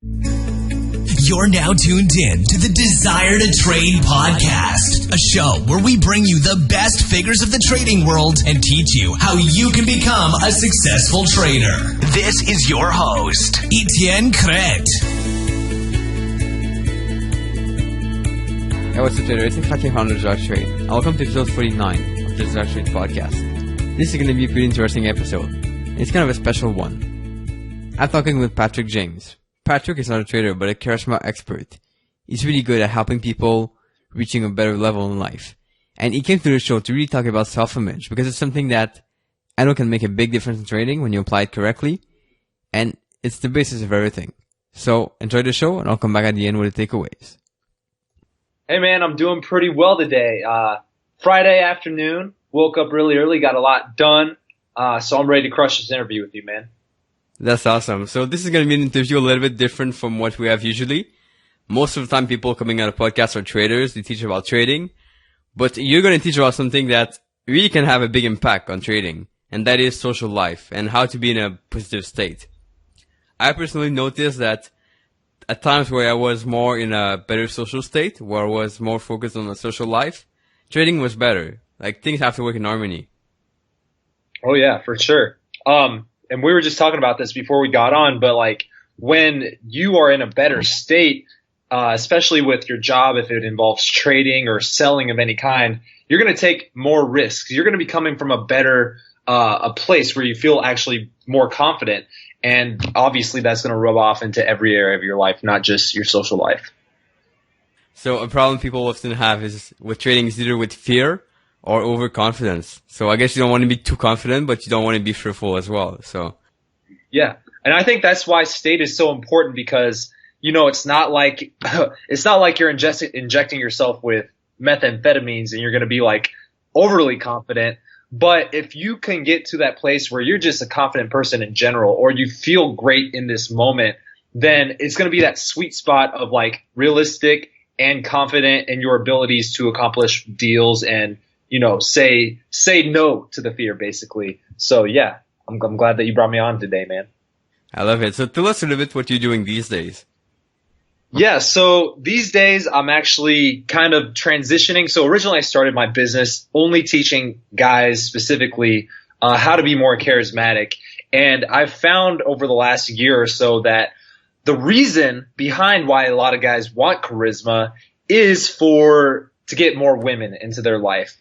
You're now tuned in to the Desire to Trade podcast, a show where we bring you the best figures of the trading world and teach you how you can become a successful trader. This is your host, Etienne Cret. Hey, what's up, trader? It's Fatih on DesireToTRADE, and welcome to episode 49 of the DesireToTRADE podcast. This is going to be a pretty interesting episode. It's kind of a special one. I'm talking with Patrick James. Patrick is not a trader, but a charisma expert. He's really good at helping people reaching a better level in life. And he came to the show to really talk about self-image, because it's something that I know can make a big difference in trading when you apply it correctly. And it's the basis of everything. So enjoy the show, and I'll come back at the end with the takeaways. Hey man, I'm doing pretty well today. Friday afternoon, woke up really early, got a lot done. So I'm ready to crush this interview with you, man. That's awesome. So this is going to be an interview a little bit different from what we have usually. Most of the time, people coming on a podcast are traders. They teach about trading. But you're going to teach about something that really can have a big impact on trading. And that is social life and how to be in a positive state. I personally noticed that at times where I was more in a better social state, where I was more focused on the social life, trading was better. Like, things have to work in harmony. Oh yeah, for sure. And we were just talking about this before we got on, but like when you are in a better state, especially with your job, if it involves trading or selling of any kind, you're going to take more risks. You're going to be coming from a better, a place where you feel actually more confident. And obviously that's going to rub off into every area of your life, not just your social life. So a problem people often have is with trading is either with fear or overconfidence. So I guess you don't want to be too confident, but you don't want to be fearful as well. So yeah, and I think that's why state is so important, because you know it's not like you're injecting yourself with methamphetamines and you're going to be like overly confident. But if you can get to that place where you're just a confident person in general, or you feel great in this moment, then it's going to be that sweet spot of like realistic and confident in your abilities to accomplish deals and, you know, say no to the fear, basically. So yeah, I'm glad that you brought me on today, man. I love it. So tell us a little bit what you're doing these days. Yeah, so these days I'm actually kind of transitioning. So originally I started my business only teaching guys specifically how to be more charismatic. And I've found over the last year or so that the reason behind why a lot of guys want charisma is to get more women into their life.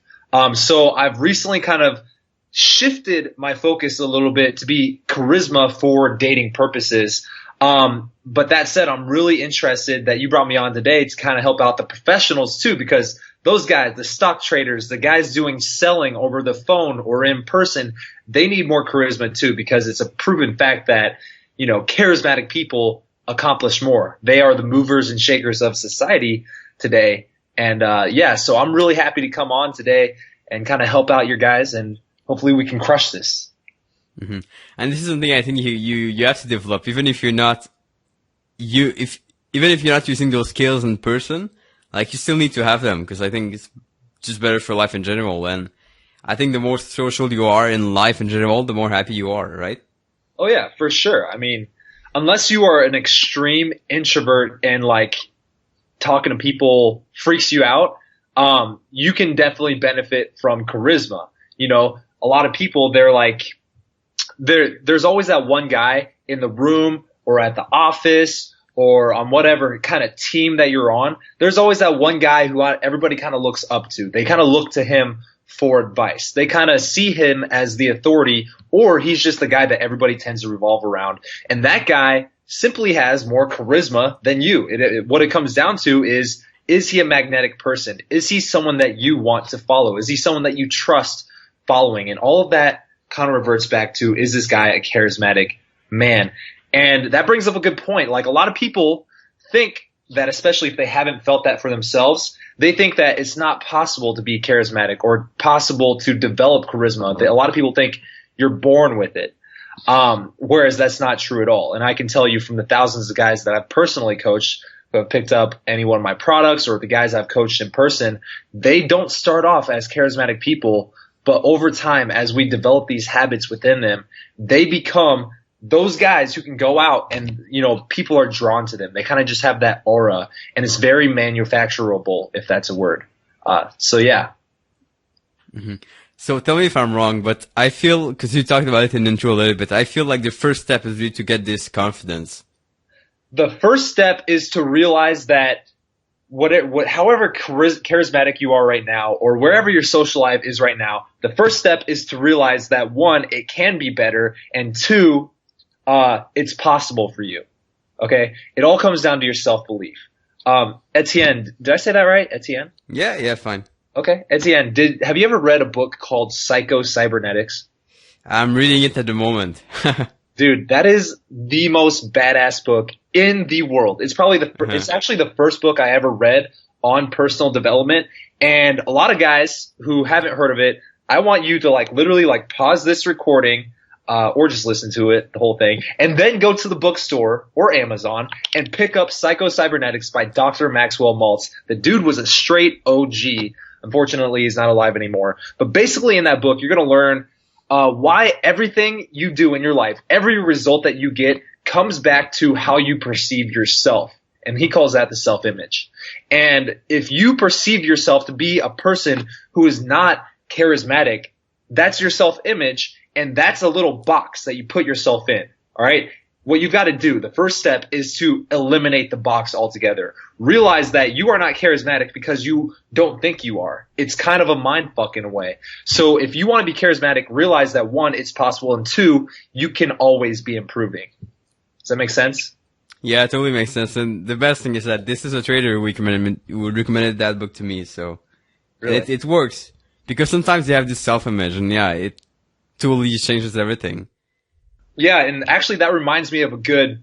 So I've recently kind of shifted my focus a little bit to be charisma for dating purposes. But that said, I'm really interested that you brought me on today to kind of help out the professionals too, because those guys, the stock traders, the guys doing selling over the phone or in person, they need more charisma too, because it's a proven fact that, you know, charismatic people accomplish more. They are the movers and shakers of society today. And yeah, so I'm really happy to come on today and kind of help out your guys, and hopefully we can crush this. Mm-hmm. And this is something I think you have to develop, even if you're not using those skills in person. Like, you still need to have them, because I think it's just better for life in general. And I think the more social you are in life in general, the more happy you are, right? Oh yeah, for sure. I mean, unless you are an extreme introvert and like talking to people freaks you out, you can definitely benefit from charisma. You know, a lot of people, there's always that one guy in the room or at the office or on whatever kind of team that you're on. There's always that one guy who everybody kind of looks up to. They kind of look to him for advice. They kind of see him as the authority, or he's just the guy that everybody tends to revolve around. And that guy simply has more charisma than you. What it comes down to is he a magnetic person? Is he someone that you want to follow? Is he someone that you trust following? And all of that kind of reverts back to, is this guy a charismatic man? And that brings up a good point. Like, a lot of people think that, especially if they haven't felt that for themselves, they think that it's not possible to be charismatic or possible to develop charisma. A lot of people think you're born with it, whereas that's not true at all. And I can tell you from the thousands of guys that I've personally coached who have picked up any one of my products, or the guys I've coached in person, they don't start off as charismatic people, but over time, as we develop these habits within them, they become those guys who can go out and, people are drawn to them. They kind of just have that aura, and it's very manufacturable, if that's a word. So yeah. Mm-hmm. So tell me if I'm wrong, but I feel, because you talked about it in the intro a little bit, I feel like the first step is really to get this confidence. The first step is to realize that however charismatic you are right now, or wherever your social life is right now, the first step is to realize that, one, it can be better, and two, it's possible for you. Okay? It all comes down to your self-belief. Etienne, did I say that right? Etienne? Yeah, fine. Okay. Etienne, have you ever read a book called Psycho-Cybernetics? I'm reading it at the moment. Dude, that is the most badass book in the world. It's probably it's actually the first book I ever read on personal development. And a lot of guys who haven't heard of it, I want you to literally pause this recording, or just listen to it, the whole thing, and then go to the bookstore or Amazon and pick up Psycho-Cybernetics by Dr. Maxwell Maltz. The dude was a straight OG. Unfortunately, he's not alive anymore. But basically in that book, you're going to learn why everything you do in your life, every result that you get, comes back to how you perceive yourself. And he calls that the self-image. And if you perceive yourself to be a person who is not charismatic, that's your self-image, and that's a little box that you put yourself in. All right? What you got to do, the first step, is to eliminate the box altogether. Realize that you are not charismatic because you don't think you are. It's kind of a mind fuck in a way. So if you want to be charismatic, realize that, one, it's possible, and two, you can always be improving. Does that make sense? Yeah, it totally makes sense. And the best thing is that this is a trader who recommended that book to me. So really? It works. Because sometimes they have this self-image, and yeah, it totally changes everything. Yeah, and actually that reminds me of a good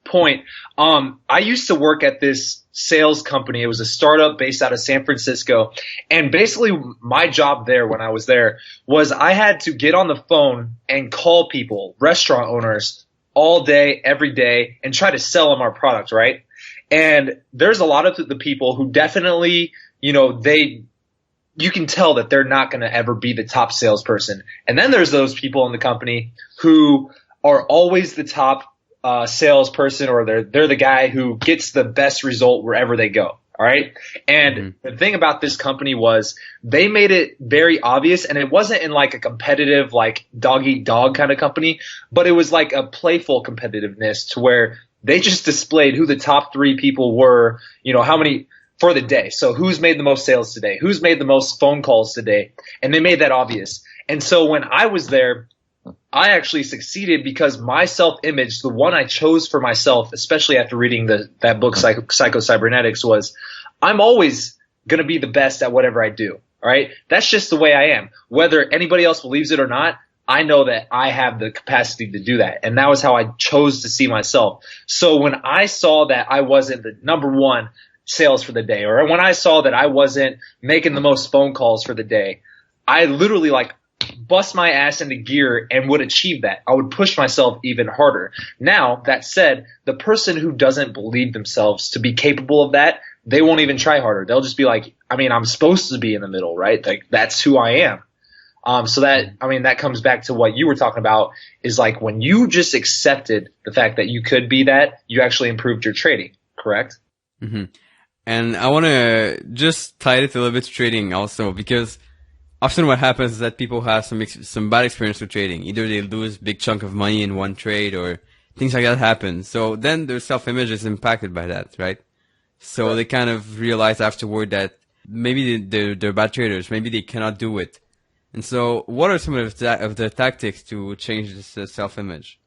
point. I used to work at this sales company. It was a startup based out of San Francisco. And basically my job there when I was there was I had to get on the phone and call people, restaurant owners, all day, every day, and try to sell them our product, right? And there's a lot of the people who definitely, you can tell that they're not going to ever be the top salesperson. And then there's those people in the company who are always the top salesperson, or they're the guy who gets the best result wherever they go. All right. And the thing about this company was they made it very obvious, and it wasn't in a competitive, dog eat dog kind of company, but it was like a playful competitiveness to where they just displayed who the top three people were, how many for the day. So who's made the most sales today? Who's made the most phone calls today? And they made that obvious. And so when I was there, I actually succeeded because my self-image, the one I chose for myself, especially after reading that book, Psycho-Cybernetics, was I'm always going to be the best at whatever I do. All right? That's just the way I am. Whether anybody else believes it or not, I know that I have the capacity to do that. And that was how I chose to see myself. So when I saw that I wasn't the number one sales for the day, or when I saw that I wasn't making the most phone calls for the day, I literally bust my ass into gear and would achieve that. I would push myself even harder. Now, that said, the person who doesn't believe themselves to be capable of that, they won't even try harder. They'll just be like, I'm supposed to be in the middle, right? That's who I am. So that comes back to what you were talking about, is when you just accepted the fact that you could be that, you actually improved your trading, correct? Mm-hmm. And I want to just tie it a little bit to trading also, because often what happens is that people have some bad experience with trading. Either they lose a big chunk of money in one trade, or things like that happen. So then their self-image is impacted by that, right? So they kind of realize afterward that maybe they're bad traders. Maybe they cannot do it. And so what are some of the tactics to change this self-image?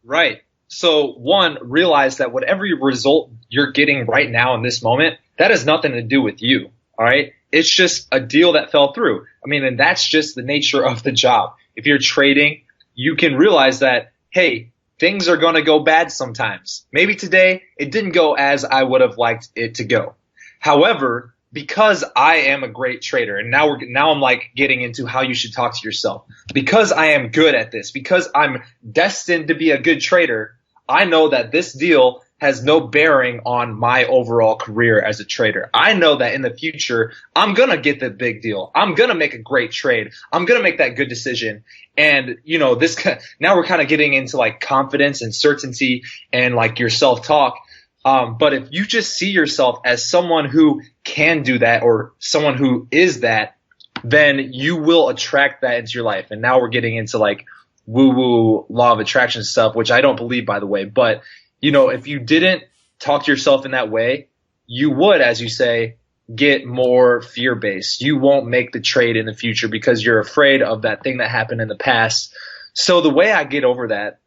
Right. So one, realize that whatever result you're getting right now in this moment, that has nothing to do with you. All right. It's just a deal that fell through. And that's just the nature of the job. If you're trading, you can realize that, hey, things are going to go bad sometimes. Maybe today it didn't go as I would have liked it to go. However, because I am a great trader, and now I'm getting into how you should talk to yourself. Because I am good at this, because I'm destined to be a good trader, I know that this deal has no bearing on my overall career as a trader. I know that in the future, I'm going to get the big deal. I'm going to make a great trade. I'm going to make that good decision. And, now we're kind of getting into like confidence and certainty and like your self-talk. But if you just see yourself as someone who can do that or someone who is that, then you will attract that into your life. And now we're getting into like woo-woo law of attraction stuff, which I don't believe, by the way. But, if you didn't talk to yourself in that way, you would, as you say, get more fear-based. You won't make the trade in the future because you're afraid of that thing that happened in the past. So the way I get over that,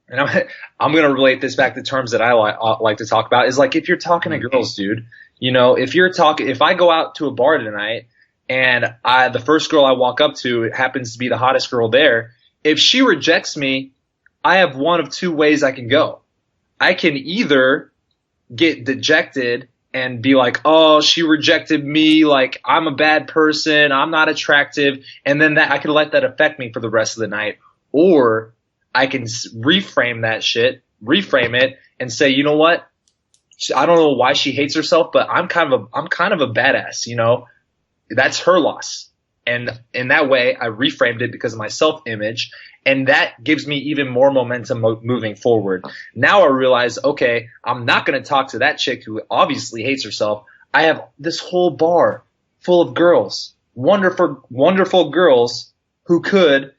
and I'm going to relate this back to terms that I like to talk about, is like if you're talking to girls, dude, if I go out to a bar tonight and the first girl I walk up to, it happens to be the hottest girl there, if she rejects me, I have one of two ways I can go. I can either get dejected and be like, oh, she rejected me, like I'm a bad person, I'm not attractive, and then I can let that affect me for the rest of the night. Or I can reframe it, and say, you know what? I don't know why she hates herself, but I'm kind of a badass, That's her loss. And in that way, I reframed it because of my self-image, and that gives me even more momentum moving forward. Now I realize, okay, I'm not going to talk to that chick who obviously hates herself. I have this whole bar full of girls, wonderful girls who could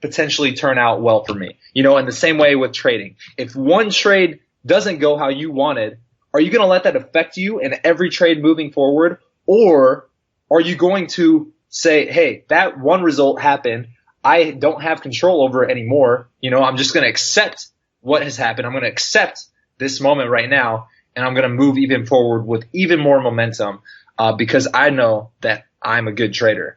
potentially turn out well for me. In the same way with trading. If one trade doesn't go how you wanted, are you going to let that affect you in every trade moving forward? Or are you going to say, hey, that one result happened. I don't have control over it anymore. I'm just going to accept what has happened. I'm going to accept this moment right now, and I'm going to move even forward with even more momentum because I know that I'm a good trader,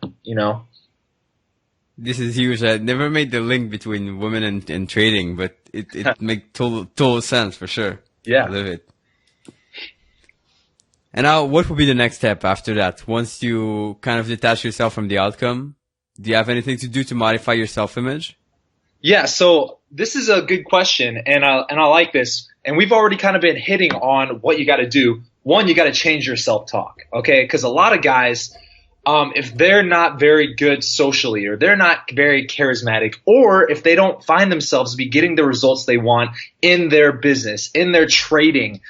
This is huge. I never made the link between women and trading, but it makes total sense for sure. Yeah. I love it. And now, what would be the next step after that? Once you kind of detach yourself from the outcome, do you have anything to do to modify your self-image? Yeah, so this is a good question, and I like this. And we've already kind of been hitting on what you got to do. One, you got to change your self-talk, okay? Because a lot of guys, if they're not very good socially, or they're not very charismatic, or if they don't find themselves to be getting the results they want in their business, in their trading,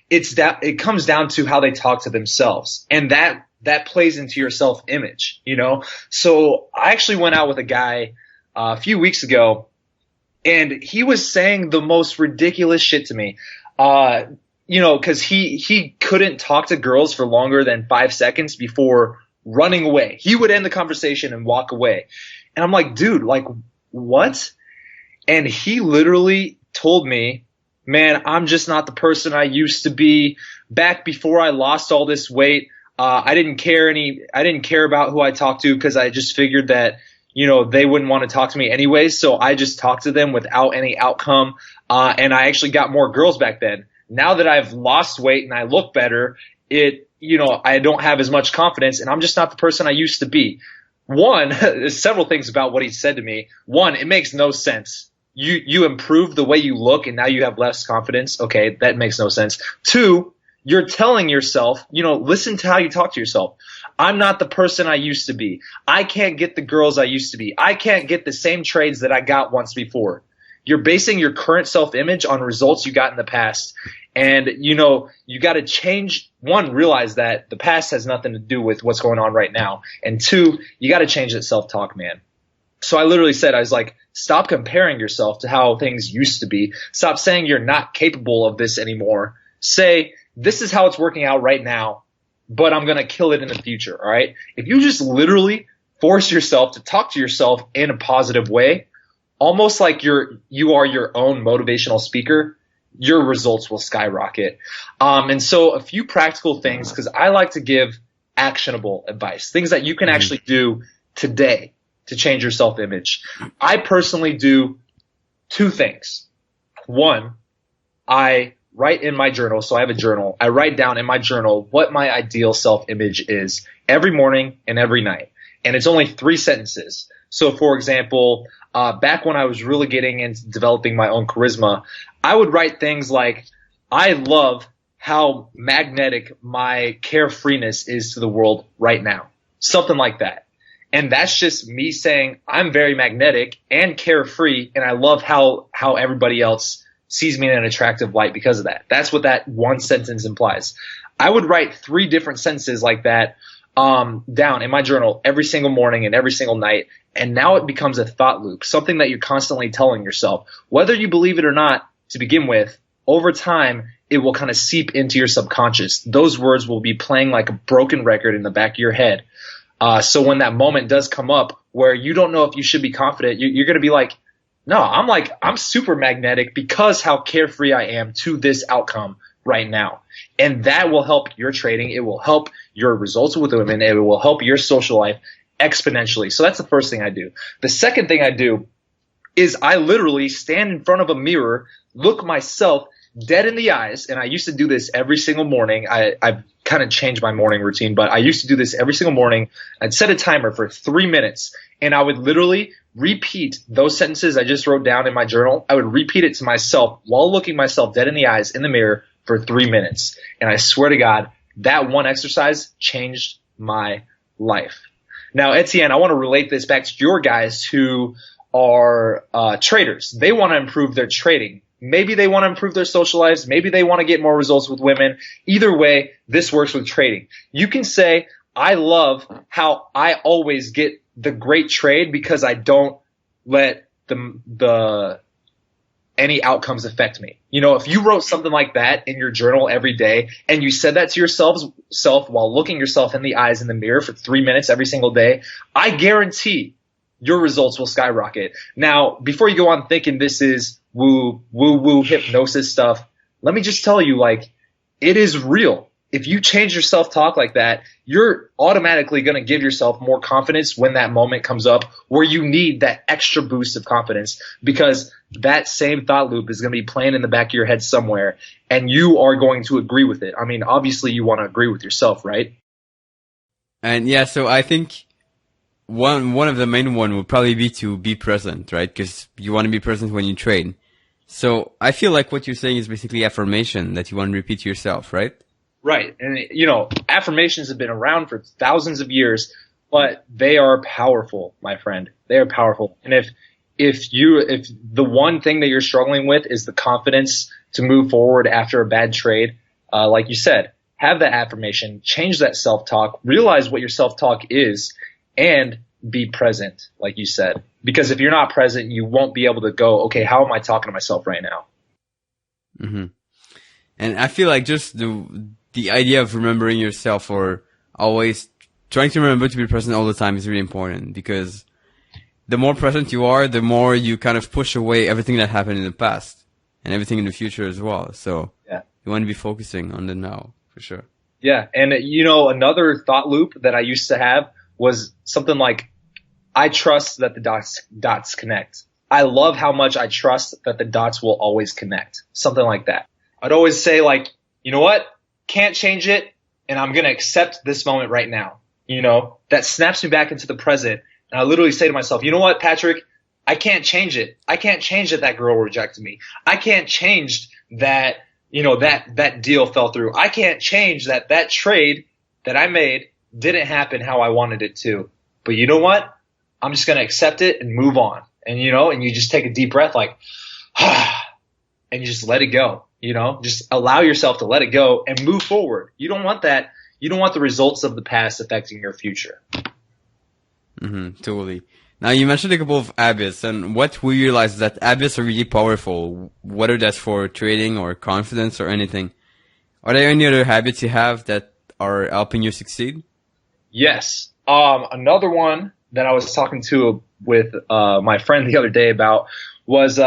it comes down to how they talk to themselves, and that plays into your self-image, So I actually went out with a guy a few weeks ago, and he was saying the most ridiculous shit to me. Because he couldn't talk to girls for longer than 5 seconds before running away. He would end the conversation and walk away. And I'm like, dude, like, what? And he literally told me, man, I'm just not the person I used to be. Back before I lost all this weight, I didn't care about who I talked to because I just figured that, they wouldn't want to talk to me anyways. So I just talked to them without any outcome. And I actually got more girls back then. Now that I've lost weight and I look better, I don't have as much confidence, and I'm just not the person I used to be. One, there's several things about what he said to me. One, it makes no sense. You improved the way you look, and now you have less confidence. Okay, that makes no sense. Two, you're telling yourself, listen to how you talk to yourself. I'm not the person I used to be. I can't get the girls I used to be. I can't get the same trades that I got once before. You're basing your current self-image on results you got in the past. And, you got to change. One, realize that the past has nothing to do with what's going on right now. And two, you got to change that self-talk, man. So I literally said, I was like, stop comparing yourself to how things used to be. Stop saying you're not capable of this anymore. Say, this is how it's working out right now, but I'm going to kill it in the future, all right? If you just literally force yourself to talk to yourself in a positive way, almost like you are your own motivational speaker, your results will skyrocket. And so a few practical things, because I like to give actionable advice, things that you can actually do today to change your self-image. I personally do two things. One, I write in my journal. So I have a journal. I write down in my journal what my ideal self-image is every morning and every night. And it's only 3 sentences. So for example, back when I was really getting into developing my own charisma, I would write things like, I love how magnetic my carefreeness is to the world right now. Something like that. And that's just me saying I'm very magnetic and carefree, and I love how everybody else sees me in an attractive light because of that. That's what that one sentence implies. I would write 3 different sentences like that down in my journal every single morning and every single night, and now it becomes a thought loop, something that you're constantly telling yourself. Whether you believe it or not to begin with, over time, it will kind of seep into your subconscious. Those words will be playing like a broken record in the back of your head. So when that moment does come up where you don't know if you should be confident, you're going to be like, no, I'm super magnetic because how carefree I am to this outcome right now. And that will help your trading. It will help your results with women. It will help your social life exponentially. So that's the first thing I do. The second thing I do is I literally stand in front of a mirror, look myself dead in the eyes, and I used to do this every single morning. I've kind of changed my morning routine, but I used to do this every single morning. I'd set a timer for 3 minutes, and I would literally repeat those sentences I just wrote down in my journal. I would repeat it to myself while looking myself dead in the eyes in the mirror for 3 minutes. And I swear to God, that one exercise changed my life. Now, Etienne, I want to relate this back to your guys who are traders. They want to improve their trading. Maybe they want to improve their social lives. Maybe they want to get more results with women. Either way, this works with trading. You can say, I love how I always get the great trade because I don't let any outcomes affect me. You know, if you wrote something like that in your journal every day and you said that to yourself while looking yourself in the eyes in the mirror for 3 minutes every single day, I guarantee your results will skyrocket. Now, before you go on thinking this is woo hypnosis stuff, let me just tell you, like, it is real. If you change your self-talk like that, you're automatically going to give yourself more confidence when that moment comes up where you need that extra boost of confidence, because that same thought loop is going to be playing in the back of your head somewhere, and you are going to agree with it. I mean, obviously you want to agree with yourself, right? And yeah, so I think one of the main one would probably be to be present, right? Because you want to be present when you trade. So I feel like what you're saying is basically affirmation that you want to repeat to yourself, right? Right. And, you know, affirmations have been around for thousands of years, but they are powerful, my friend. They are powerful. And if the one thing that you're struggling with is the confidence to move forward after a bad trade, like you said, have that affirmation, change that self-talk, realize what your self-talk is, and be present, like you said. Because if you're not present, you won't be able to go, okay, how am I talking to myself right now? Mm-hmm. And I feel like just the idea of remembering yourself, or always trying to remember to be present all the time, is really important, because the more present you are, the more you kind of push away everything that happened in the past and everything in the future as well. So yeah, you want to be focusing on the now, for sure. Yeah. And, you know, another thought loop that I used to have was something like, I trust that the dots connect. I love how much I trust that the dots will always connect. Something like that. I'd always say, like, you know what? Can't change it, and I'm going to accept this moment right now. You know, that snaps me back into the present. And I literally say to myself, you know what, Patrick? I can't change it. I can't change that girl rejected me. I can't change that, you know, that deal fell through. I can't change that trade that I made didn't happen how I wanted it to. But you know what? I'm just going to accept it and move on. And, you know, and you just take a deep breath, like, and you just let it go. You know, just allow yourself to let it go and move forward. You don't want that. You don't want the results of the past affecting your future. Mm-hmm, totally. Now, you mentioned a couple of habits, and what we realize is that habits are really powerful, whether that's for trading or confidence or anything. Are there any other habits you have that are helping you succeed? Yes. Another one that I was talking with my friend the other day about was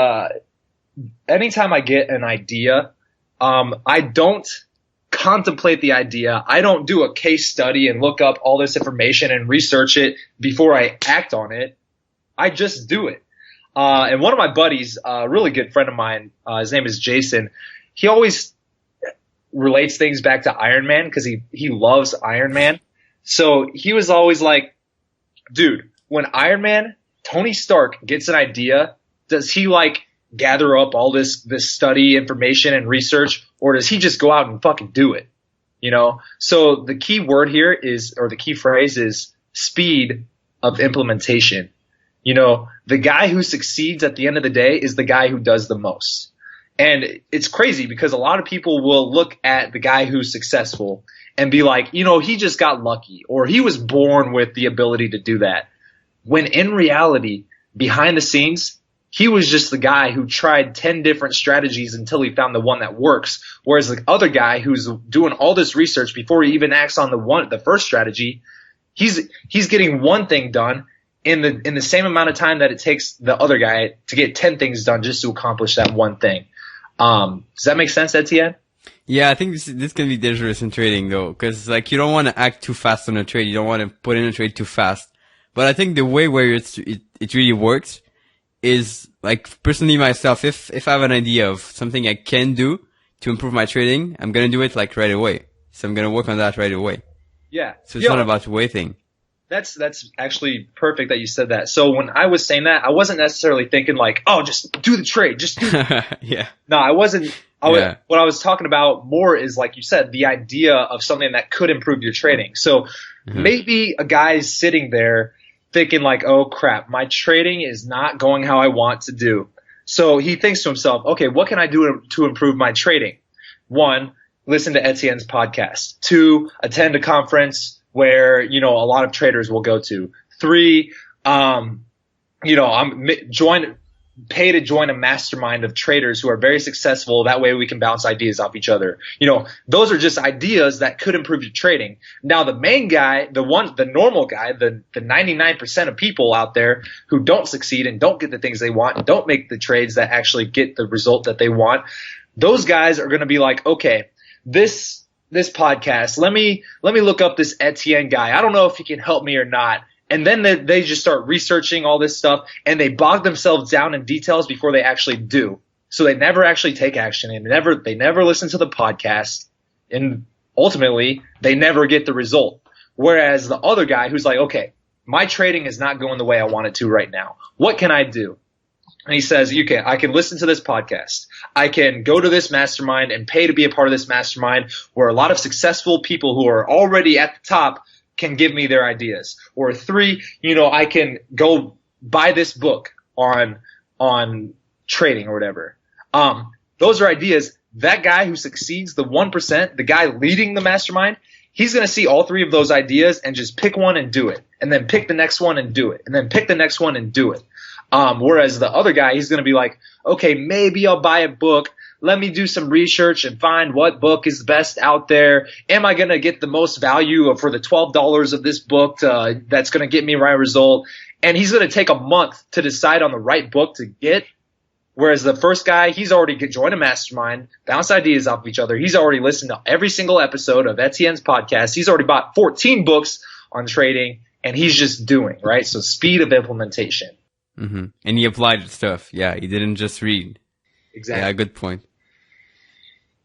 anytime I get an idea, I don't contemplate the idea. I don't do a case study and look up all this information and research it before I act on it. I just do it. And one of my buddies, a really good friend of mine, his name is Jason, he always relates things back to Iron Man because he loves Iron Man. So he was always like, dude, when Tony Stark gets an idea, does he like gather up all this study information and research, or does he just go out and fucking do it? You know? So the key word here is, or the key phrase is speed of implementation. You know, the guy who succeeds at the end of the day is the guy who does the most. And it's crazy because a lot of people will look at the guy who's successful and be like, you know, he just got lucky, or he was born with the ability to do that. When in reality, behind the scenes, he was just the guy who tried 10 different strategies until he found the one that works. Whereas the other guy who's doing all this research before he even acts on the first strategy, he's getting one thing done in the same amount of time that it takes the other guy to get 10 things done just to accomplish that one thing. Does that make sense, Etienne? Yeah, I think this can be dangerous in trading though, because like you don't want to act too fast on a trade. You don't want to put in a trade too fast. But I think the way where it really works is like personally myself, if I have an idea of something I can do to improve my trading, I'm going to do it like right away. So I'm going to work on that right away. Yeah. So it's not about waiting. That's actually perfect that you said that. So when I was saying that, I wasn't necessarily thinking like, oh, just do the trade, just do it. Yeah. No, I wasn't. What I was talking about more is, like you said, the idea of something that could improve your trading. So maybe a guy's sitting there thinking like, oh crap, my trading is not going how I want to do. So he thinks to himself, okay, what can I do to improve my trading? 1, listen to Etienne's podcast. 2, attend a conference where, you know, a lot of traders will go to. 3, you know, pay to join a mastermind of traders who are very successful. That way we can bounce ideas off each other. You know, those are just ideas that could improve your trading. Now the main guy, the normal guy, the 99% of people out there who don't succeed and don't get the things they want and don't make the trades that actually get the result that they want, those guys are going to be like, okay, this podcast, let me look up this Etienne guy. I don't know if he can help me or not. And then they just start researching all this stuff, and they bog themselves down in details before they actually do. So they never actually take action, and they never listen to the podcast, and ultimately they never get the result. Whereas the other guy who's like, okay, my trading is not going the way I want it to right now. What can I do? And he says, I can listen to this podcast. I can go to this mastermind and pay to be a part of this mastermind where a lot of successful people who are already at the top can give me their ideas. Or 3, you know, I can go buy this book on trading or whatever. Those are ideas. That guy who succeeds, the 1%, the guy leading the mastermind, he's going to see all 3 of those ideas and just pick one and do it. And then pick the next one and do it. And then pick the next one and do it. Whereas the other guy, he's going to be like, okay, maybe I'll buy a book. Let me do some research and find what book is best out there. Am I going to get the most value for the $12 of this book that's going to get me my result? And he's going to take a month to decide on the right book to get. Whereas the first guy, he's already joined a mastermind, bounced ideas off each other. He's already listened to every single episode of Etienne's podcast. He's already bought 14 books on trading, and he's just doing, right? So speed of implementation. Mm-hmm. And he applied stuff. Yeah, he didn't just read. Exactly. Yeah, good point.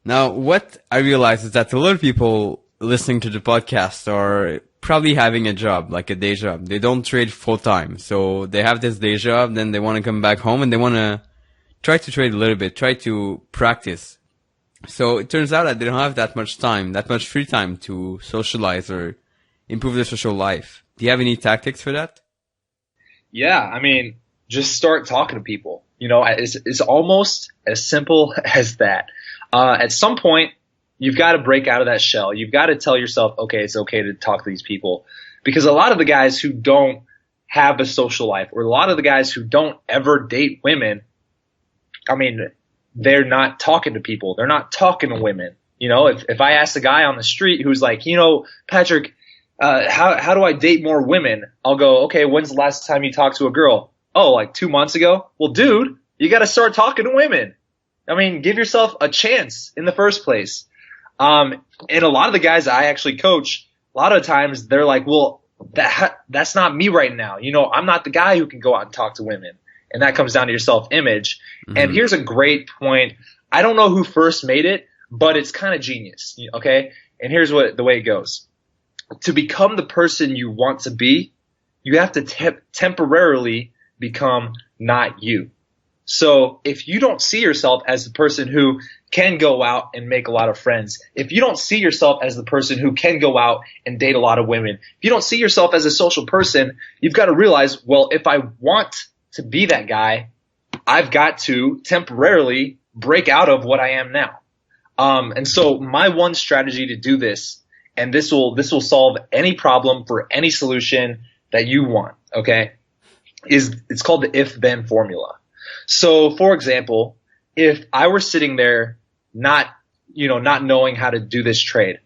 Now, what I realize is that a lot of people listening to the podcast are probably having a job, like a day job. They don't trade full time. So they have this day job, then they want to come back home and they want to try to trade a little bit, try to practice. So it turns out that they don't have that much time, that much free time to socialize or improve their social life. Do you have any tactics for that? Yeah, I mean, just start talking to people. You know, it's almost as simple as that. At some point, you've got to break out of that shell. You've got to tell yourself, okay, it's okay to talk to these people. Because a lot of the guys who don't have a social life, or a lot of the guys who don't ever date women, I mean, they're not talking to people. They're not talking to women. You know, if I ask a guy on the street who's like, you know, Patrick, how do I date more women? I'll go, okay, when's the last time you talked to a girl? Oh, like 2 months ago? Well, dude, you got to start talking to women. I mean, give yourself a chance in the first place. And a lot of the guys I actually coach, a lot of times they're like, well, that's not me right now. You know, I'm not the guy who can go out and talk to women. And that comes down to your self-image. Mm-hmm. And here's a great point. I don't know who first made it, but it's kind of genius. Okay? And here's the way it goes. To become the person you want to be, you have to temporarily become not you. So if you don't see yourself as the person who can go out and make a lot of friends, if you don't see yourself as the person who can go out and date a lot of women, if you don't see yourself as a social person, you've got to realize, well, if I want to be that guy, I've got to temporarily break out of what I am now. And so my one strategy to do this, and this will solve any problem for any solution that you want, okay, it's called the if-then formula. So, for example, if I were sitting there not knowing how to do this trade,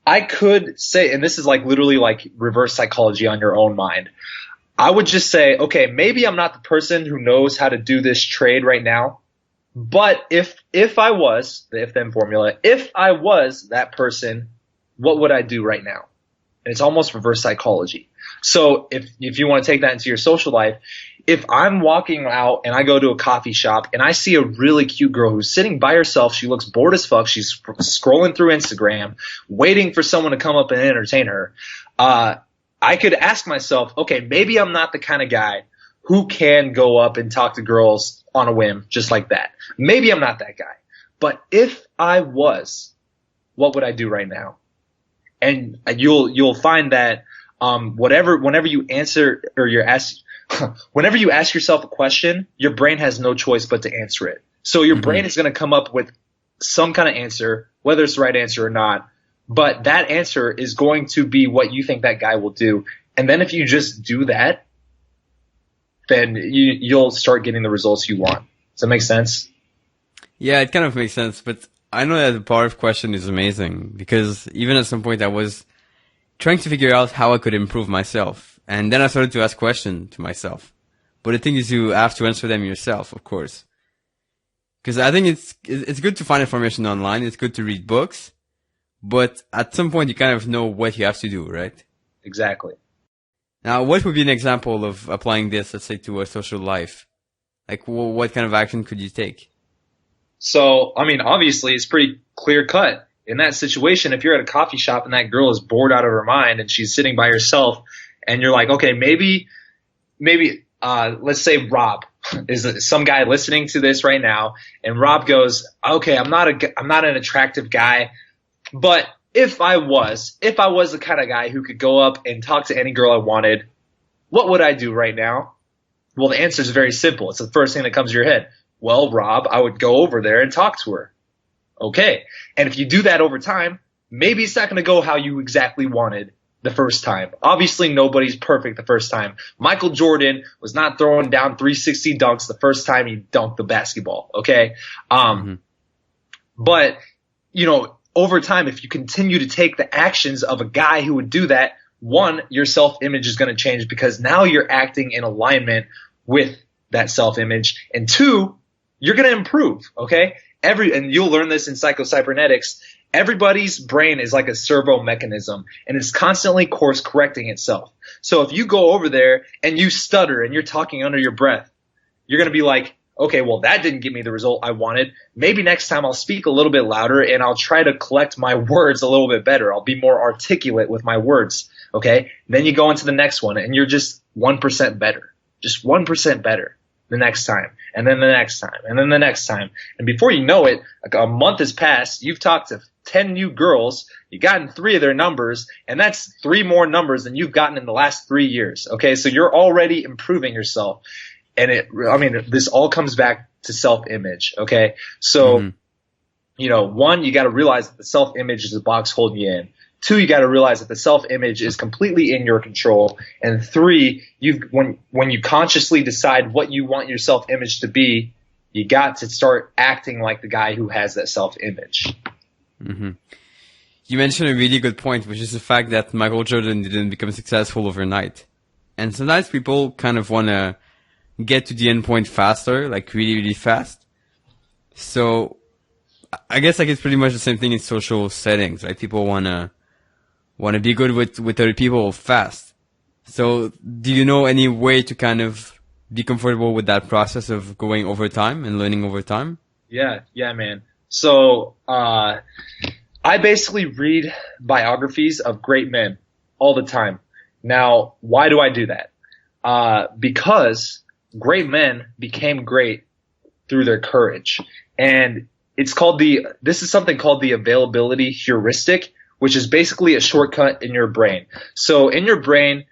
I could say, and this is like literally like reverse psychology on your own mind, I would just say, okay, maybe I'm not the person who knows how to do this trade right now, but if I was, the if-then formula, if I was that person, what would I do right now? And it's almost reverse psychology. So if you want to take that into your social life, if I'm walking out and I go to a coffee shop and I see a really cute girl who's sitting by herself, she looks bored as fuck, she's scrolling through Instagram, waiting for someone to come up and entertain her, I could ask myself, okay, maybe I'm not the kind of guy who can go up and talk to girls on a whim just like that. Maybe I'm not that guy. But if I was, what would I do right now? And you'll find that whenever you answer or whenever you ask yourself a question, your brain has no choice but to answer it. So your brain is going to come up with some kind of answer, whether it's the right answer or not. But that answer is going to be what you think that guy will do. And then if you just do that, then you'll start getting the results you want. Does that make sense? Yeah, it kind of makes sense. But I know that the power of question is amazing, because even at some point I was trying to figure out how I could improve myself. And then I started to ask questions to myself. But the thing is, you have to answer them yourself, of course. Because I think it's good to find information online. It's good to read books. But at some point, you kind of know what you have to do, right? Exactly. Now, what would be an example of applying this, let's say, to a social life? Like, what kind of action could you take? So, I mean, obviously, it's pretty clear cut. In that situation, if you're at a coffee shop and that girl is bored out of her mind and she's sitting by herself, and you're like, okay, maybe, let's say Rob is some guy listening to this right now, and Rob goes, okay, I'm not an attractive guy, but if I was the kind of guy who could go up and talk to any girl I wanted, what would I do right now? Well, the answer is very simple. It's the first thing that comes to your head. Well, Rob, I would go over there and talk to her. Okay. And if you do that over time, maybe it's not going to go how you exactly wanted the first time. Obviously, nobody's perfect the first time. Michael Jordan was not throwing down 360 dunks the first time he dunked the basketball. Okay. But, over time, if you continue to take the actions of a guy who would do that, one, your self-image is going to change because now you're acting in alignment with that self-image. And two, you're going to improve, okay? And you'll learn this in psycho-cybernetics. Everybody's brain is like a servo mechanism, and it's constantly course correcting itself. So if you go over there and you stutter and you're talking under your breath, you're going to be like, okay, well, that didn't give me the result I wanted. Maybe next time I'll speak a little bit louder and I'll try to collect my words a little bit better. I'll be more articulate with my words, okay? Then you go into the next one and you're just 1% better. Just 1% better the next time, and then the next time, and then the next time. And before you know it, like a month has passed, you've talked to 10 new girls, you've gotten 3 of their numbers, and that's 3 more numbers than you've gotten in the last 3 years, okay? So you're already improving yourself. And this all comes back to self-image, okay? So, one, you got to realize that the self-image is a box holding you in. 2, you got to realize that the self-image is completely in your control. And 3, when you consciously decide what you want your self-image to be, you got to start acting like the guy who has that self-image. Mm-hmm. You mentioned a really good point, which is the fact that Michael Jordan didn't become successful overnight. And sometimes people kind of want to get to the end point faster, like really, really fast. So I guess like it's pretty much the same thing in social settings, right? People want to be good with other people fast. So do you know any way to kind of be comfortable with that process of going over time and learning over time? Yeah, man. So I basically read biographies of great men all the time. Now, why do I do that? Because great men became great through their courage. And this is something called the availability heuristic, which is basically a shortcut in your brain. So in your brain,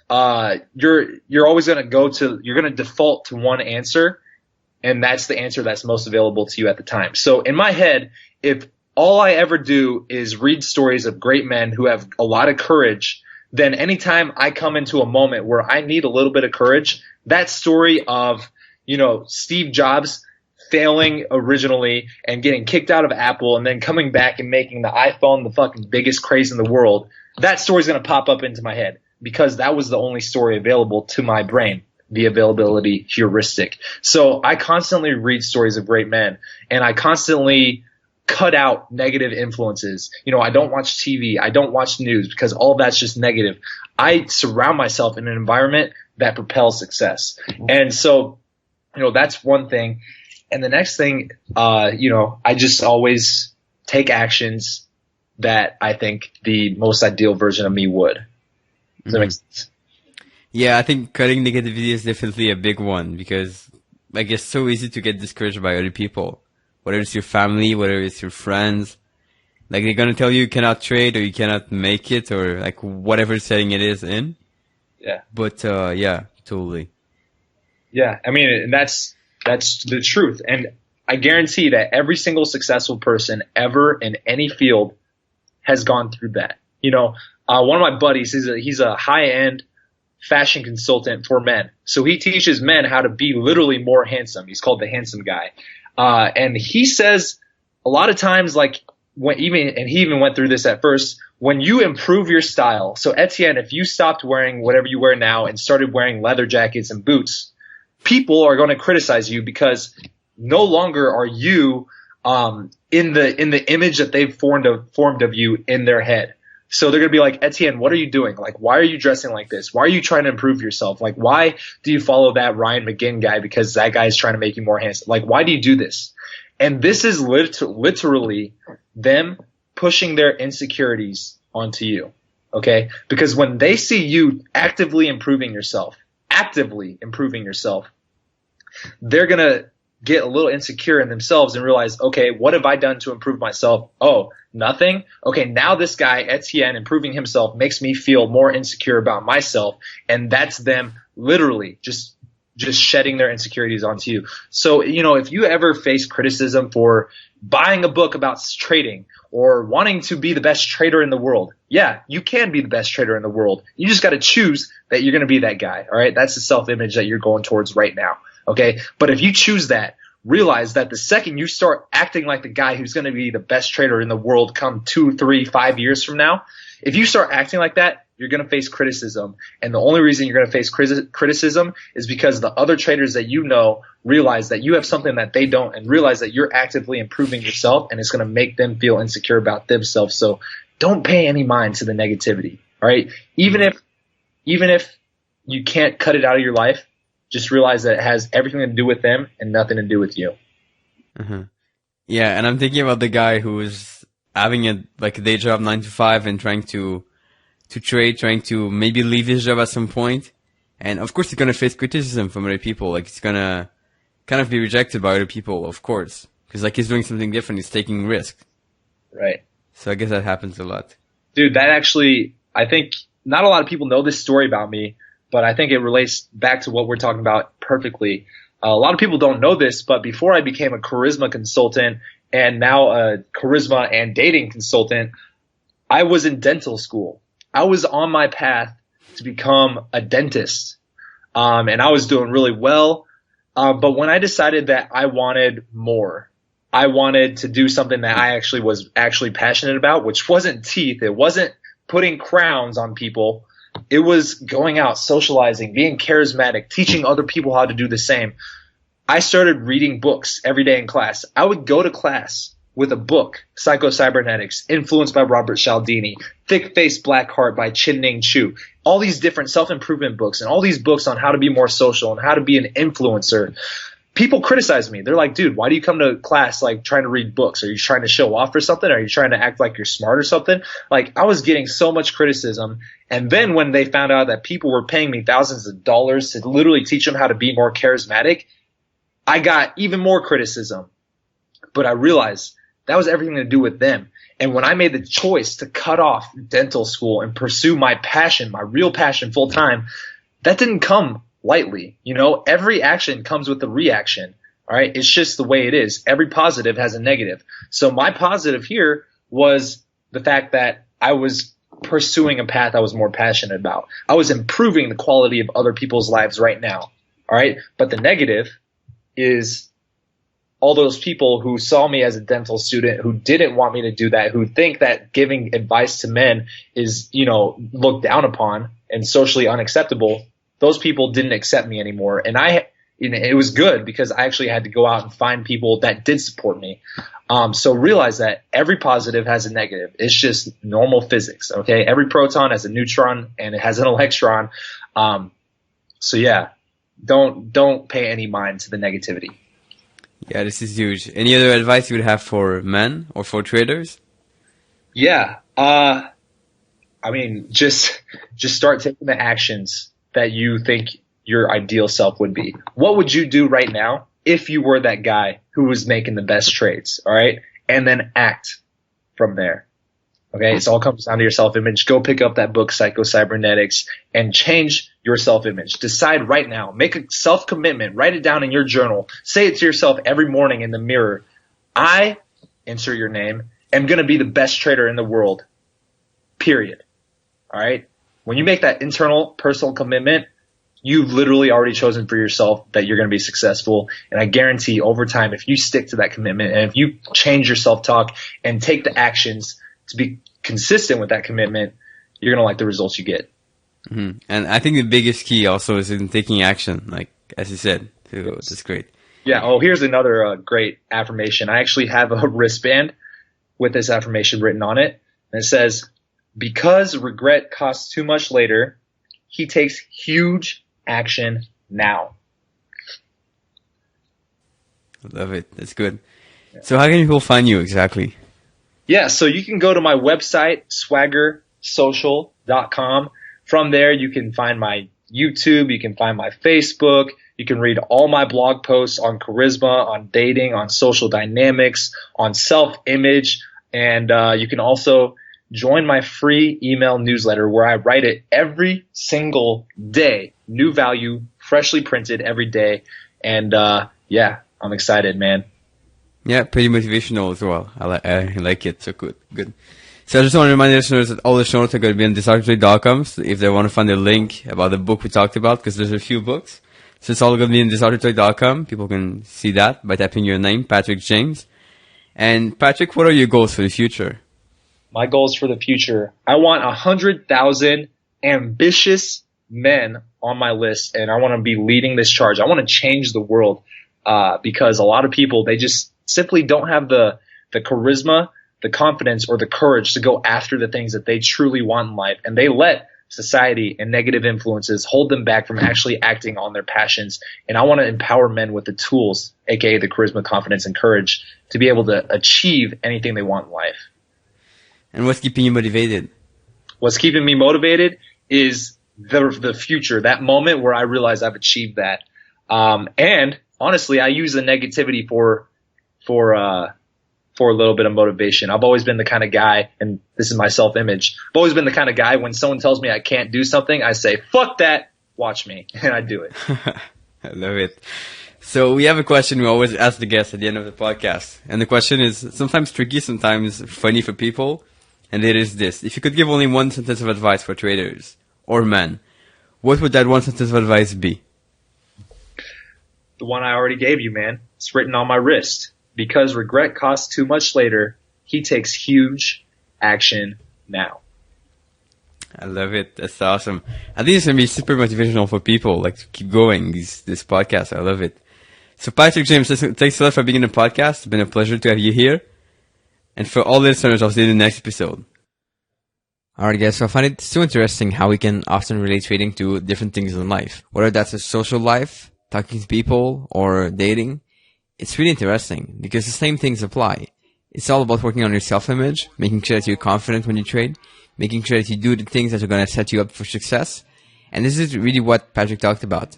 you're always going to you're going to default to one answer, and that's the answer that's most available to you at the time. So in my head, if all I ever do is read stories of great men who have a lot of courage, then anytime I come into a moment where I need a little bit of courage, that story of, Steve Jobs failing originally and getting kicked out of Apple and then coming back and making the iPhone the fucking biggest craze in the world, that story's going to pop up into my head because that was the only story available to my brain, the availability heuristic. So I constantly read stories of great men, and I constantly cut out negative influences. I don't watch TV. I don't watch news because all that's just negative. I surround myself in an environment that propels success. And so, that's one thing. And the next thing, I just always take actions that I think the most ideal version of me would. Does that make sense? Yeah, I think cutting negativity is definitely a big one because it's so easy to get discouraged by other people. Whether it's your family, whether it's your friends, they're gonna tell you cannot trade or you cannot make it or whatever setting it is in. Yeah. But yeah, totally. Yeah, I mean that's the truth, and I guarantee that every single successful person ever in any field has gone through that. One of my buddies, he's a high-end fashion consultant for men, so he teaches men how to be literally more handsome. He's called the handsome guy. And he says a lot of times, he even went through this at first, when you improve your style. So Etienne, if you stopped wearing whatever you wear now and started wearing leather jackets and boots, people are going to criticize you because no longer are you, in the image that they've formed of you in their head. So they're going to be like, Etienne, what are you doing? Why are you dressing like this? Why are you trying to improve yourself? Why do you follow that Ryan McGinn guy because that guy is trying to make you more handsome? Why do you do this? And this is literally them pushing their insecurities onto you, okay? Because when they see you actively improving yourself, they're going to get a little insecure in themselves and realize, okay, what have I done to improve myself? Oh, nothing? Okay, now this guy, Etienne, improving himself makes me feel more insecure about myself, and that's them literally just shedding their insecurities onto you. So, if you ever face criticism for buying a book about trading or wanting to be the best trader in the world, yeah, you can be the best trader in the world. You just got to choose that you're going to be that guy, all right? That's the self-image that you're going towards right now. Okay, but if you choose that, realize that the second you start acting like the guy who's going to be the best trader in the world come 2, 3, 5 years from now, if you start acting like that, you're going to face criticism. And the only reason you're going to face criticism is because the other traders that realize that you have something that they don't and realize that you're actively improving yourself, and it's going to make them feel insecure about themselves. So don't pay any mind to the negativity, all right? Even if you can't cut it out of your life, just realize that it has everything to do with them and nothing to do with you. Uh-huh. Yeah, and I'm thinking about the guy who is having a day job 9 to 5 and trying to trade, trying to maybe leave his job at some point. And of course he's gonna face criticism from other people. He's gonna kind of be rejected by other people, of course. Because he's doing something different, he's taking risks. Right. So I guess that happens a lot. Dude, that actually, I think not a lot of people know this story about me, but I think it relates back to what we're talking about perfectly. A lot of people don't know this, but before I became a charisma consultant and now a charisma and dating consultant, I was in dental school. I was on my path to become a dentist, and I was doing really well. But when I decided that I wanted more, I wanted to do something that I was passionate about, which wasn't teeth. It wasn't putting crowns on people. It was going out, socializing, being charismatic, teaching other people how to do the same. I started reading books every day in class. I would go to class with a book, Psycho-Cybernetics, influenced by Robert Cialdini, Thick-Faced Black Heart by Chin-Ning Chu, all these different self-improvement books and all these books on how to be more social and how to be an influencer. people criticize me. They're like, dude, why do you come to class like trying to read books? Are you trying to show off or something? Are you trying to act like you're smart or something? Like, I was getting so much criticism. And then when they found out that people were paying me thousands of dollars to literally teach them how to be more charismatic, I got even more criticism. But I realized that was everything to do with them. And when I made the choice to cut off dental school and pursue my passion, my real passion full time, that didn't come lightly. You know, every action comes with a reaction. All right. It's just the way it is. Every positive has a negative. So my positive here was the fact that I was pursuing a path I was more passionate about. I was improving the quality of other people's lives right now. All right. But the negative is all those people who saw me as a dental student, who didn't want me to do that, who think that giving advice to men is, you know, looked down upon and socially unacceptable. Those people didn't accept me anymore. And it was good because I actually had to go out and find people that did support me. So realize that every positive has a negative. It's just normal physics. Okay. Every proton has a neutron and it has an electron. So yeah, don't pay any mind to the negativity. Yeah, this is huge. Any other advice you would have for men or for traders? Yeah. I mean, just start taking the actions that you think your ideal self would be. What would you do right now if you were that guy who was making the best trades? All right. And then act from there. Okay. It all comes down to your self-image. Go pick up that book, Psycho-Cybernetics, and change your self-image. Decide right now. Make a self-commitment. Write it down in your journal. Say it to yourself every morning in the mirror. I, insert your name, am going to be the best trader in the world. Period. All right. When you make that internal personal commitment, you've literally already chosen for yourself that you're going to be successful. And I guarantee over time, if you stick to that commitment and if you change your self-talk and take the actions to be consistent with that commitment, you're going to like the results you get. Mm-hmm. And I think the biggest key also is in taking action, like as you said. So that's great. Yeah. Oh, here's another great affirmation. I actually have a wristband with this affirmation written on it. And it says, because regret costs too much later, he takes huge action now. I love it. That's good. So how can people find you exactly? Yeah, so you can go to my website, swaggersocial.com. From there, you can find my YouTube, you can find my Facebook, you can read all my blog posts on charisma, on dating, on social dynamics, on self-image, and you can also join my free email newsletter where I write it every single day. New value, freshly printed every day. And yeah, I'm excited, man. Yeah, pretty motivational as well. I like it. So good. So I just want to remind the listeners that all the show notes are going to be on DesireToTRADE.com. So if they want to find a link about the book we talked about, because there's a few books. So it's all going to be on DesireToTRADE.com. People can see that by tapping your name, Patrick James. And Patrick, what are your goals for the future? My goals for the future. I want 100,000 ambitious men on my list, and I want to be leading this charge. I want to change the world because a lot of people, they just simply don't have the charisma, the confidence, or the courage to go after the things that they truly want in life. And they let society and negative influences hold them back from actually acting on their passions. And I want to empower men with the tools, aka the charisma, confidence, and courage, to be able to achieve anything they want in life. And what's keeping you motivated? What's keeping me motivated is the future, that moment where I realize I've achieved that. And honestly, I use the negativity for a little bit of motivation. I've always been the kind of guy, and this is my self-image, I've always been the kind of guy when someone tells me I can't do something, I say, fuck that, watch me, and I do it. I love it. So we have a question we always ask the guests at the end of the podcast. And the question is sometimes tricky, sometimes funny for people. And it is this. If you could give only one sentence of advice for traders or men, what would that one sentence of advice be? The one I already gave you, man. It's written on my wrist. Because regret costs too much later, he takes huge action now. I love it. That's awesome. I think it's going to be super motivational for people, like to keep going, this podcast. I love it. So Patrick James, thanks a lot for being in the podcast. It's been a pleasure to have you here. And for all the listeners, I'll see you in the next episode. Alright guys, so I find it so interesting how we can often relate trading to different things in life. Whether that's a social life, talking to people or dating, it's really interesting because the same things apply. It's all about working on your self-image, making sure that you're confident when you trade, making sure that you do the things that are going to set you up for success. And this is really what Patrick talked about.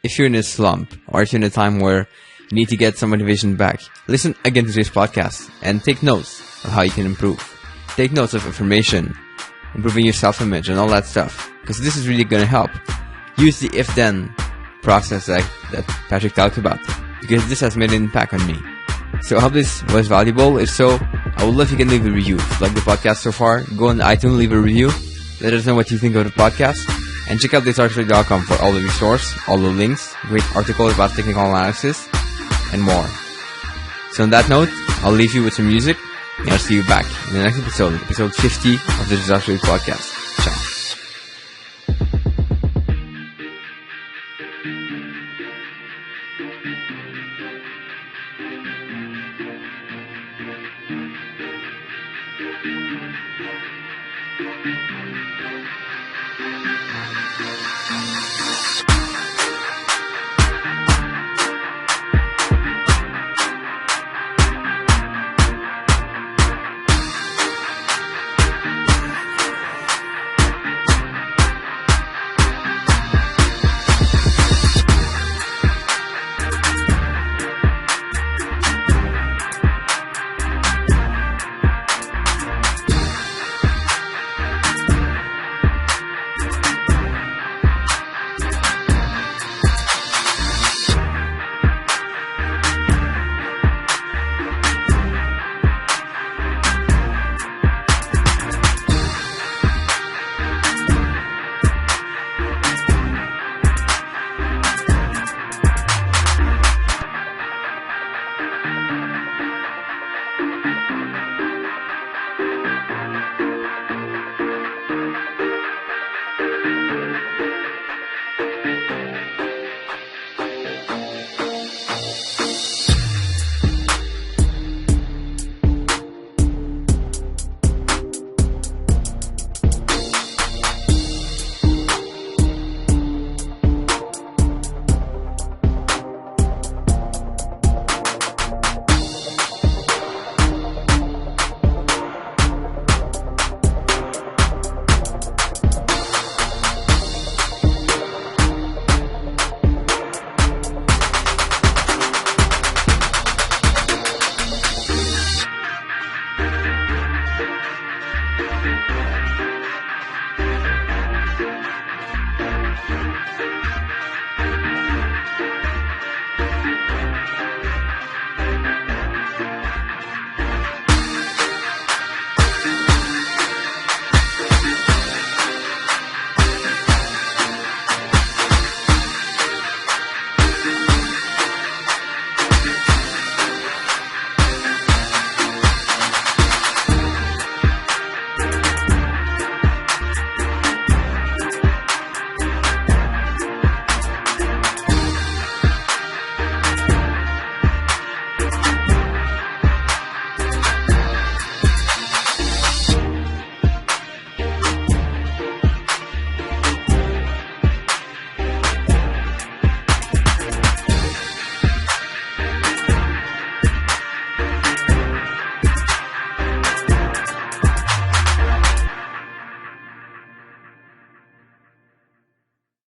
If you're in a slump, or if you're in a time where you need to get some motivation back, listen again to this podcast and take notes of how you can improve. Take notes of information, improving your self-image and all that stuff, because this is really going to help. Use the if-then process that Patrick talked about, because this has made an impact on me. So I hope this was valuable. If so, I would love if you can leave a review. If you like the podcast so far, go on iTunes, leave a review. Let us know what you think of the podcast. And check out DesireToTRADE.com for all the resources, all the links, great articles about technical analysis, and more. So on that note, I'll leave you with some music, and I'll see you back in the next episode 50 of the DesireToTRADE podcast. Ciao.